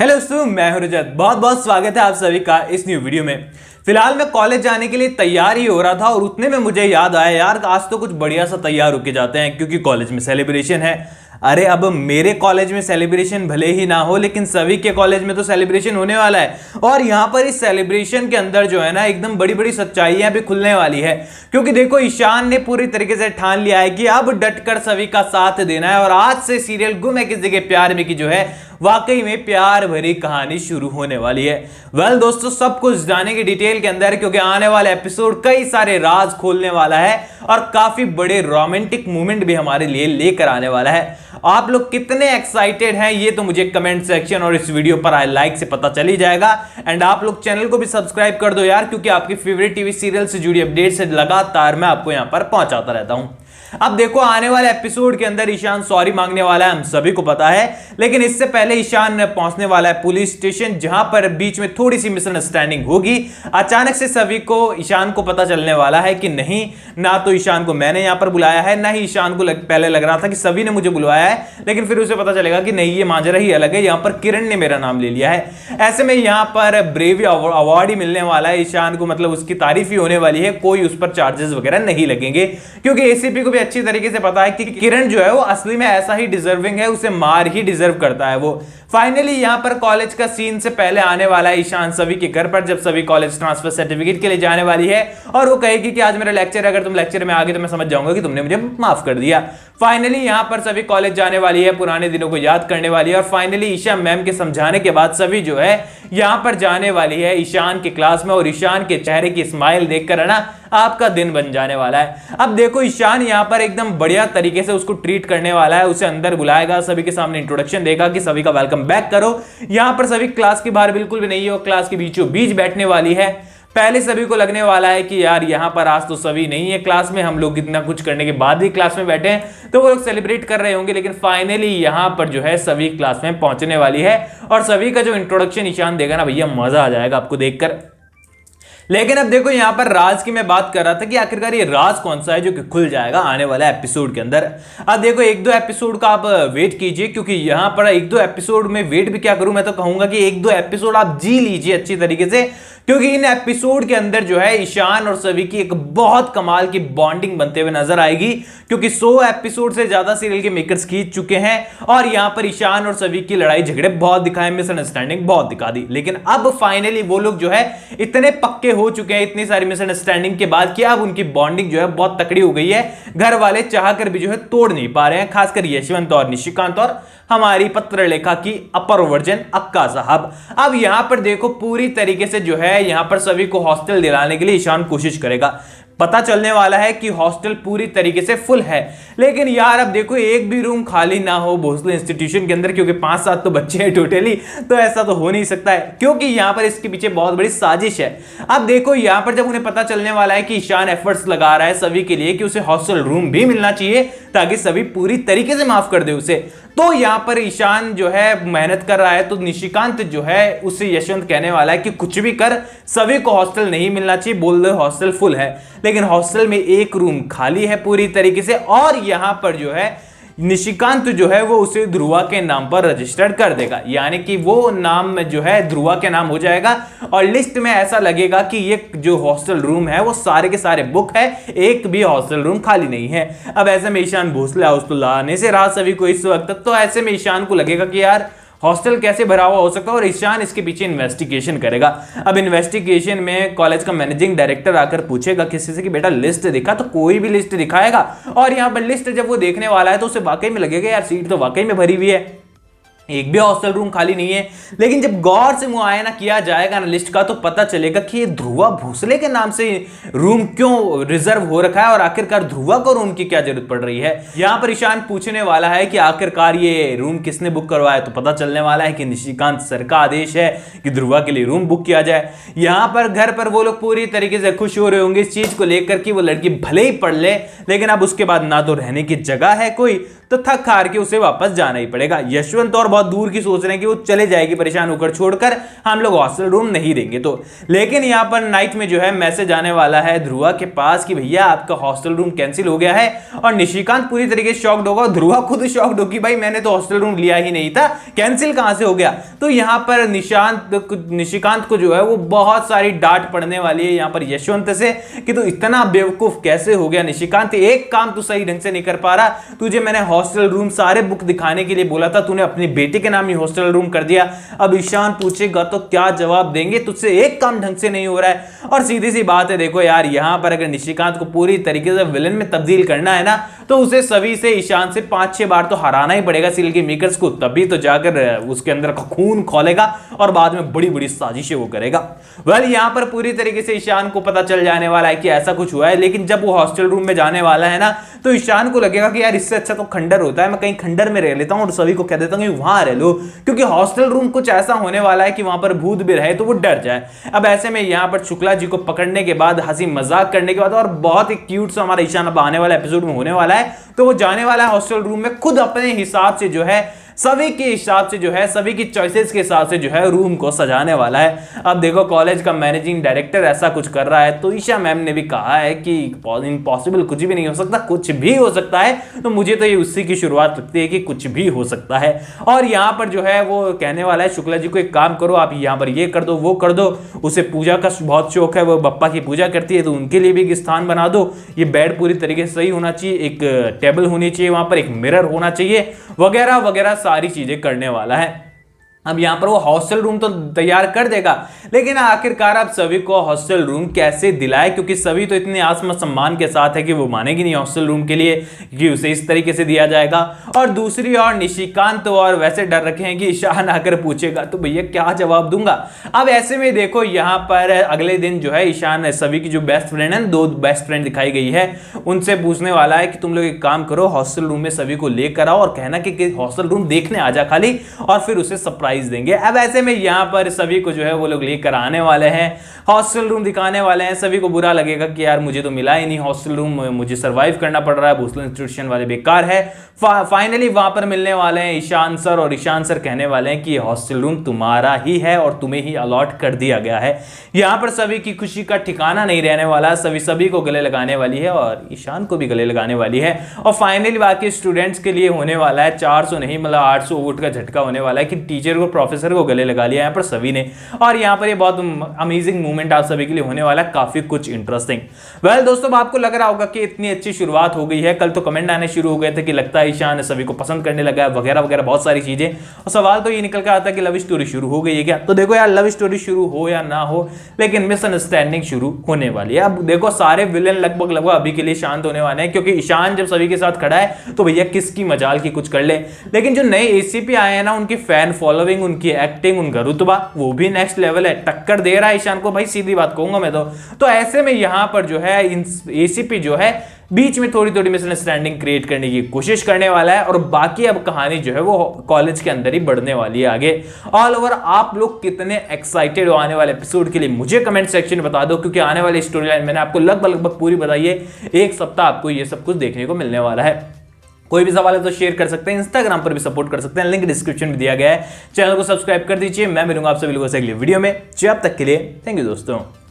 Hello दोस्तों, मैं हूं रजत। बहुत बहुत स्वागत है आप सभी का इस न्यू वीडियो में। फिलहाल मैं कॉलेज जाने के लिए तैयार ही हो रहा था और उतने में मुझे याद आया यार आज तो कुछ बढ़िया सा तैयार होके जाते हैं क्योंकि कॉलेज में सेलिब्रेशन है। अरे अब मेरे कॉलेज में सेलिब्रेशन भले ही ना हो लेकिन सभी के कॉलेज में तो सेलिब्रेशन होने वाला है और यहाँ पर इस सेलिब्रेशन के अंदर जो है ना एकदम बड़ी बड़ी सच्चाइयां भी खुलने वाली है। क्योंकि देखो ईशान ने पूरी तरीके से ठान लिया है कि अब डटकर सभी का साथ देना है और आज से सीरियल गुम है किसी के प्यार में की जो है वाकई में प्यार भरी कहानी शुरू होने वाली है। वेल दोस्तों, सब कुछ जाने की डिटेल के अंदर क्योंकि आने वाला एपिसोड कई सारे राज खोलने वाला है और काफी बड़े रोमांटिक मोमेंट भी हमारे लिए लेकर आने वाला है। आप लोग कितने एक्साइटेड हैं ये तो मुझे कमेंट सेक्शन और इस वीडियो पर आई लाइक से पता चल ही जाएगा। एंड आप लोग चैनल को भी सब्सक्राइब कर दो यार, क्योंकि आपकी फेवरेट टीवी सीरियल से जुड़ी अपडेट से लगातार मैं आपको यहां पर पहुंचाता रहता हूं। अब देखो आने वाले एपिसोड के अंदर ईशान सॉरी मांगने वाला है, हम सभी को पता है। लेकिन इससे पहले ईशान पहुंचने वाला है पुलिस स्टेशन, जहां पर बीच में थोड़ी सी मिसअंडरस्टैंडिंग होगी। अचानक से सभी को ईशान को पता चलने वाला है कि नहीं, ना तो ईशान को मैंने यहां पर बुलाया है, ना ही ईशान को पहले लग रहा था कि सभी ने मुझे बुलवाया है, लेकिन फिर उसे पता चलेगा कि नहीं, ये माजरा ही अलग है, यहां पर किरण ने मेरा नाम ले लिया है। ऐसे में यहां पर ब्रेवी अवार्ड ही मिलने वाला है ईशान को, मतलब उसकी तारीफ ही होने वाली है, कोई उस पर चार्जेस वगैरह नहीं लगेंगे क्योंकि एसीपी को भी अच्छी तरीके से पता है कि किरण जो है वो असली में ऐसा ही डिजर्विंग है, उसे मार ही डिजर्व करता है वो। फाइनली यहां पर कॉलेज का सीन से पहले आने वाला है ईशान सभी के घर पर, जब सभी कॉलेज ट्रांसफर सर्टिफिकेट के लिए जाने वाली है और वो कहेगी कि आज मेरा लेक्चर है, अगर तुम लेक्चर में आ गए तो मैं समझ जाऊंगा कि तुमने मुझे माफ कर दिया। फाइनली यहां पर सभी कॉलेज जाने वाली है, पुराने दिनों को याद करने वाली है और फाइनली ईशा मैम के समझाने के बाद सभी जो है यहां पर जाने वाली है ईशान के क्लास में और ईशान के चेहरे की स्माइल देखकर है ना आपका दिन बन जाने वाला है। अब देखो ईशान यहां पर एकदम बढ़िया तरीके से उसको ट्रीट करने वाला है, उसे अंदर बुलाएगा, सभी के सामने इंट्रोडक्शन देगा कि सभी का वेलकम बैक करो। यहां पर सभी क्लास के बाहर बिल्कुल भी नहीं है, क्लास के बीचों बीच बैठने वाली है। पहले सभी को लगने वाला है कि यार यहाँ पर आज तो सभी नहीं है क्लास में, हम लोग इतना कुछ करने के बाद भी क्लास में बैठे हैं तो वो लोग सेलिब्रेट कर रहे होंगे, लेकिन फाइनली यहाँ पर जो है सभी क्लास में पहुंचने वाली है और सभी का जो इंट्रोडक्शन ईशान देगा ना भैया, मजा आ जाएगा आपको देखकर। लेकिन अब देखो यहां पर राज की मैं बात कर रहा था कि आखिरकार ये राज कौन सा है जो कि खुल जाएगा आने वाला एपिसोड के अंदर। अब देखो एक दो एपिसोड का आप वेट कीजिए, क्योंकि यहां पर एक दो एपिसोड में वेट भी क्या करूं, मैं तो कहूंगा कि एक दो एपिसोड आप जी लीजिए अच्छी तरीके से, क्योंकि इन एपिसोड के अंदर जो है ईशान और सभी की एक बहुत कमाल की बॉन्डिंग बनते हुए नजर आएगी। क्योंकि 100 एपिसोड से ज्यादा सीरियल के मेकर्स खींच चुके हैं और यहां पर ईशान और सभी की लड़ाई झगड़े बहुत दिखाए, मिसअंडरस्टैंडिंग बहुत दिखा दी, लेकिन अब फाइनली वो लोग जो है इतने पक्के हो चुके हैं इतनी सारी मिसअंडरस्टैंडिंग के बाद कि अब उनकी बॉन्डिंग जो है बहुत तकड़ी हो गई है। घर वाले चाहकर भी जो है तोड़ नहीं पा रहे हैं, खासकर यशवंत और निशिकांत और हमारी पत्र लेखा की अपर वर्जन अक्का साहब। अब यहां पर देखो पूरी तरीके से जो है यहां पर सभी को हॉस्टल दिलाने के लिए ईशान कोशिश करेगा। पता चलने वाला है कि हॉस्टल पूरी तरीके से फुल है, लेकिन यार अब देखो एक भी रूम खाली ना हो भोसले इंस्टीट्यूशन के अंदर, क्योंकि 5-7 तो बच्चे हैं टोटली, तो ऐसा तो हो नहीं सकता है, क्योंकि यहां पर इसके पीछे बहुत बड़ी साजिश है। अब देखो यहां पर जब उन्हें पता चलने वाला है कि ईशान एफर्ट्स लगा रहा है सभी के लिए कि उसे हॉस्टल रूम भी मिलना चाहिए ताकि सभी पूरी तरीके से माफ कर दे उसे, तो यहां पर ईशान जो है मेहनत कर रहा है, तो निशिकांत जो है उसे यशवंत कहने वाला है कि कुछ भी कर सभी को हॉस्टल नहीं मिलना चाहिए, बोल दो हॉस्टल फुल है। लेकिन हॉस्टल में एक रूम खाली है पूरी तरीके से और यहां पर जो है निशिकांत जो है वो उसे ध्रुवा के नाम पर रजिस्टर्ड कर देगा, यानी कि वो नाम जो है ध्रुवा के नाम हो जाएगा और लिस्ट में ऐसा लगेगा कि ये जो हॉस्टल रूम है वो सारे के सारे बुक है, एक भी हॉस्टल रूम खाली नहीं है। अब ऐसे में ईशान भोसले हाउस तो लाने से रहा सभी को इस वक्त, तो ऐसे में ईशान को लगेगा कि यार हॉस्टल कैसे भरा हुआ हो सकता है और ईशान इसके पीछे इन्वेस्टिगेशन करेगा। अब इन्वेस्टिगेशन में कॉलेज का मैनेजिंग डायरेक्टर आकर पूछेगा किसी से कि बेटा लिस्ट दिखा, तो कोई भी लिस्ट दिखाएगा और यहाँ पर लिस्ट जब वो देखने वाला है तो उसे वाकई में लगेगा यार सीट तो वाकई में भरी हुई है, एक भी हॉस्टल रूम खाली नहीं है। लेकिन जब गौर से मुआयना किया जाएगा ना लिस्ट का तो पता चलेगा कि ये ध्रुवा भोसले के नाम से रूम क्यों रिजर्व हो रखा है और आखिरकार ध्रुवा को रूम की क्या जरूरत पड़ रही है। यहां पर ईशान पूछने वाला है कि आखिरकार ये रूम किसने बुक करवाया, तो पता चलने वाला है कि निशिकांत सर का आदेश है कि ध्रुवा के लिए रूम बुक किया जाए। यहां पर घर पर वो लोग पूरी तरीके से खुश हो रहे होंगे इस चीज को लेकर कि वो लड़की भले ही पढ़ ले, लेकिन अब उसके बाद ना तो रहने की जगह है कोई, तो थक हार के उसे वापस जाना ही पड़ेगा। यशवंत और बहुत दूर की सोच रहे हैं कि वो चले जाएगी परेशान होकर छोड़कर, हम लोग हॉस्टल रूम नहीं देंगे तो। लेकिन यहाँ पर नाइट में जो है मैसेज आने वाला है ध्रुवा के पास कि भैया आपका हॉस्टल रूम कैंसिल हो गया है, और निशिकांत पूरी तरीके से शॉक्ड होगा, ध्रुवा खुद शॉक्ड होगी, भाई मैंने तो हॉस्टल रूम लिया ही नहीं था, कैंसिल कहां से हो गया। तो यहाँ पर निशिकांत को जो है वो बहुत सारी डांट पड़ने वाली है यहाँ पर यशवंत से कि तू इतना बेवकूफ कैसे हो गया निशिकांत, एक काम तू सही ढंग से नहीं कर पा रहा, तुझे मैंने हॉस्टल रूम सारे बुक दिखाने के लिए बोला था, तूने अपनी बेटी के नाम ही हॉस्टल रूम कर दिया। अब ईशान पूछेगा तो क्या जवाब देंगे, तुझसे एक काम ढंग से नहीं हो रहा है। और सीधी सी बात है, देखो यार यहां पर अगर निशिकांत को पूरी तरीके से विलन में तब्दील करना है ना, तो उसे सभी से ईशान से 5-6 बार तो हराना ही पड़ेगा सिल्की मेकर्स को, तभी तो जाकर उसके अंदर का खून खोलेगा और बाद में बड़ी बड़ी साजिशें वो करेगा। वेल यहां पर पूरी तरीके से ईशान को पता चल जाने वाला है कि ऐसा कुछ हुआ है, लेकिन जब वो हॉस्टल रूम में जाने वाला है ना, तो ईशान को लगेगा कि यार इससे अच्छा तो खंडर होता है, मैं कहीं खंडर में रह लेता हूं और सभी को कह देता हूं कि वहां रह लो, क्योंकि हॉस्टल रूम कुछ ऐसा होने वाला है कि वहां पर भूत भी रहे तो वो डर जाए। अब ऐसे में यहां पर शुक्ला जी को पकड़ने के बाद, हंसी मजाक करने के बाद, और बहुत ही क्यूट सा हमारा ईशान अब आने वाला एपिसोड में होने वाला है, तो वो जाने वाला है हॉस्टल रूम में खुद अपने हिसाब से जो है, सभी के हिसाब से जो है, सभी की चॉइसेस के हिसाब से जो है रूम को सजाने वाला है। अब देखो कॉलेज का मैनेजिंग डायरेक्टर ऐसा कुछ कर रहा है, तो ईशा मैम ने भी कहा है कि इम्पॉसिबल कुछ भी नहीं हो सकता, कुछ भी हो सकता है, तो मुझे तो ये उसी की शुरुआत लगती है कि कुछ भी हो सकता है। और यहाँ पर जो है वो कहने वाला है शुक्ला जी को, एक काम करो आप यहाँ पर ये कर दो वो कर दो, उसे पूजा का बहुत शौक है, वो बप्पा की पूजा करती है, तो उनके लिए भी एक स्थान बना दो, ये बेड पूरी तरीके से सही होना चाहिए, एक टेबल होनी चाहिए वहां पर, एक मिरर होना चाहिए, वगैरह वगैरह सारी चीजें करने वाला है। अब यहां पर वो हॉस्टल रूम तो तैयार कर देगा, लेकिन आखिरकार आप सभी को हॉस्टल रूम कैसे दिलाए, क्योंकि सभी तो इतने आत्म सम्मान के साथ है कि वो मानेगी नहीं हॉस्टल रूम के लिए कि उसे इस तरीके से दिया जाएगा। और दूसरी ओर निशिकांत तो और वैसे डर रखे हैं कि ईशान आकर पूछेगा तो भैया क्या जवाब दूंगा। अब ऐसे में देखो यहाँ पर अगले दिन जो है ईशान सभी की जो बेस्ट फ्रेंड है, 2 बेस्ट फ्रेंड दिखाई गई है, उनसे पूछने वाला है कि तुम लोग एक काम करो, हॉस्टल रूम में सभी को लेकर आओ और कहना कि हॉस्टल रूम देखने आ जा खाली, और फिर उसे सरप्राइज देंगे। अब ऐसे में यहां पर सभी को जो है वो लोग लेकर आने वाले हैं, हॉस्टल रूम दिखाने वाले हैं। सभी को बुरा लगेगा कि यार मुझे तो मिला ही नहीं हॉस्टल रूम, मुझे सरवाइव करना पड़ रहा है, भोसले इंस्टीट्यूशन वाले बेकार है। फाइनली वहां पर मिलने वाले हैं ईशान सर, और ईशान सर कहने वाले हैं कि हॉस्टल रूम तुम्हारा ही है और तुम्हें ही अलॉट कर दिया गया है। यहां पर सभी की खुशी का ठिकाना नहीं रहने वाला, सभी को गले लगाने वाली है और ईशान को भी गले लगाने वाली है। और फाइनली बाकी स्टूडेंट्स के लिए होने वाला है 400 नहीं मतलब 800 वोट का झटका होने वाला है कि टीचर को प्रोफेसर को गले लगा लिया यहाँ पर सभी ने। और यहाँ पर ये बहुत अमेजिंग मूवमेंट आप सभी के लिए होने वाला है, काफी कुछ इंटरेस्टिंग। वेल दोस्तों आपको लग रहा होगा कि इतनी अच्छी शुरुआत हो गई है, कल तो कमेंट आने शुरू हो गए थे कि लगता है ईशान सभी को पसंद करने लगा है वगैरह वगैरह बहुत सारी चीजें, और सवाल तो ये निकल कर आता है कि लव स्टोरी शुरू हो गई है क्या। तो देखो यार लव स्टोरी शुरू हो या ना हो, लेकिन मिसअंडरस्टैंडिंग शुरू होने वाली है। अब देखो सारे विलेन लगभग अभी के लिए शांत होने वाले हैं, क्योंकि ईशान जब सभी के साथ खड़ा है तो भैया किसकी मजाल की कुछ कर ले। लेकिन जो नए एसीपी आए हैं ना, उनकी फैन फॉलोइंग, उनकी एक्टिंग, उनका रुतबा वो भी नेक्स्ट लेवल है, टक्कर दे रहा है ईशान को, भाई सीधी बात कहूंगा मैं तो ऐसे में यहां पर जो है एसीपी जो है बीच में थोड़ी थोड़ी मिसअंडरस्टैंडिंग क्रिएट करने की कोशिश करने वाला है, और बाकी अब कहानी जो है वो कॉलेज के अंदर ही बढ़ने वाली है आगे। ऑल ओवर आप लोग कितने एक्साइटेड हो आने वाले एपिसोड के लिए मुझे कमेंट सेक्शन में बता दो, क्योंकि आने वाली स्टोरी लाइन मैंने आपको लगभग पूरी बताई है, एक सप्ताह आपको ये सब कुछ देखने को मिलने वाला है। कोई भी सवाल है तो शेयर कर सकते हैं, इंस्टाग्राम पर भी सपोर्ट कर सकते हैं, लिंक डिस्क्रिप्शन में दिया गया है। चैनल को सब्सक्राइब कर दीजिए। मैं मिलूंगा आप सभी लोगों से अगली वीडियो में। जब तक के लिए थैंक यू दोस्तों।